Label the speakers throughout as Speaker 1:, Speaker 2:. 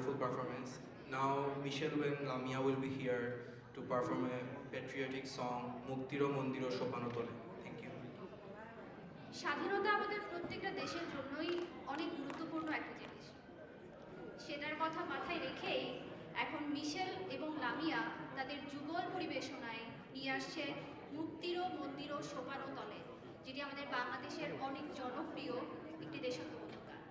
Speaker 1: wonderful performance. Now Michelle and Lamia will be here to perform a patriotic song, Muktiro Mondiro Shopano Tole. Thank you.
Speaker 2: স্বাধীনতা আমাদের প্রত্যেকটা দেশের জন্যই অনেক গুরুত্বপূর্ণ একটা জিনিস। সেটার কথা মাথায় রেখেই এখন মিশেল এবং লামিয়া তাদের যুগল পরিবেশনায় নিয়ে আসছে মুক্তিরও মন্দিরও শোভানো তলে, যেটি আমাদের বাংলাদেশের অনেক জনপ্রিয় একটি দেশাত্মবোধক গান।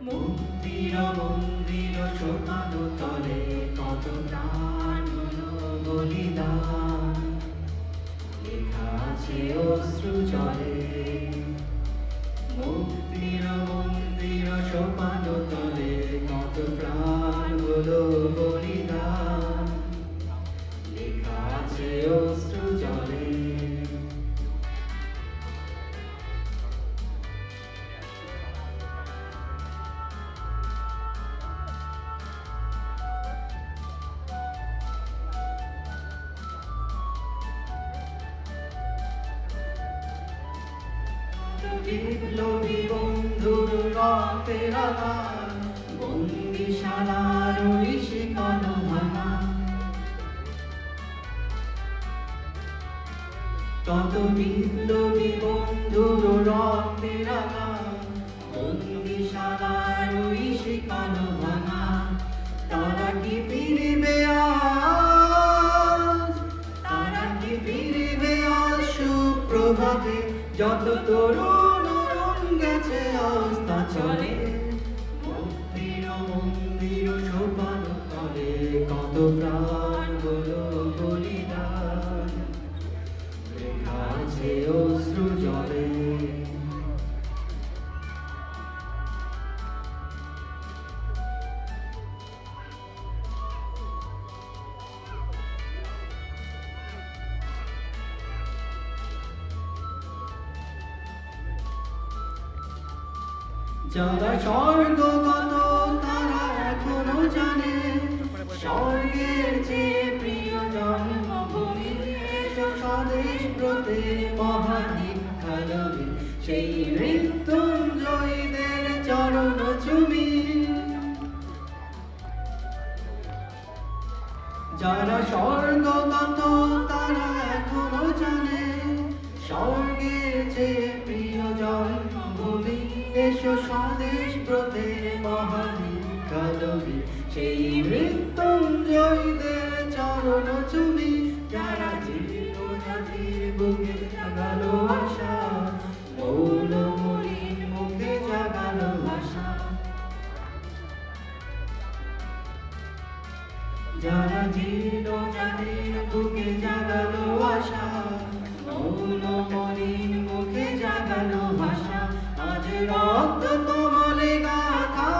Speaker 3: মুক্তির মন্দির শোভানো তলে কত প্রাণ হলো বলিদান, লেখা আছে অশ্রু জলে। মুক্তির মন্দির শোভানো তলে কত প্রাণ হলো বলিদান, লেখা আছে অশ্রু জলে। বিপ্লবী বন্ধুর রক্তের আঘাত, বন্দিশালার ওই শিকল ভাঙা। তত বিপ্লবী বন্ধুর রক্তের আঘাত, বন্দিশালার ওই শিকল ভাঙা। তারা কি ফিরবে আজ, তারা কি ফিরবে আজ সুপ্রভাতে, যত তরুণ গেছে অস্তা চলে। মুক্তির মন্দির শোভানো তলে কত প্রাণ হলো বলিদান, লেখা আছে অশ্রু জলে। যারা স্বর্গগত তারা এখনো জানে, স্বর্গের চেয়ে প্রিয় জন্মভূমি, এসো স্বদেশ ব্রতের মহাদীক্ষালয়ে, সেই মৃত্যুঞ্জয়ীদের চরণ চুমি। যারা স্বর্গগত তারা এখনো জানে, স্বর্গের চেয়ে প্রিয় জন্মভূমি, এসো স্বদেশ ব্রতের মহাদীক্ষালয়ে, সেই মৃত্যুঞ্জয়ীদের চরণ চুমি। যারা জীর্ণ জাতির বুকে জাগালো আশা, মৌলময়ীর মুখে জাগালো ভাষা। যারা জীর্ণ জাতির বুকে জাগালো আশা, মৌলময়ীর মুখে জাগালো ভাষা। আজ রক্ত কমলে গাথা,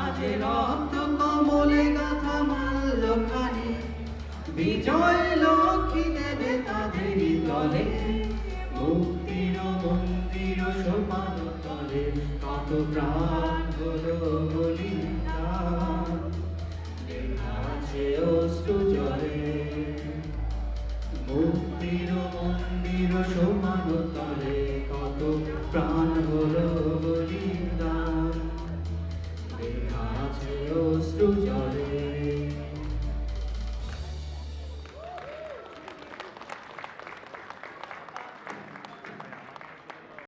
Speaker 3: আজ রক্ত কমলে গাথা মাল্যখানি, বিজয় লক্ষ্মী দেবে তাদের দলে। মুক্তির মন্দির শোভানো তলে কত প্রাণ হলো বলিদান, লেখা আছে অশ্রু জলে। মুক্তির মন্দির শোভানো তলে কত প্রাণ হলো বলিদান।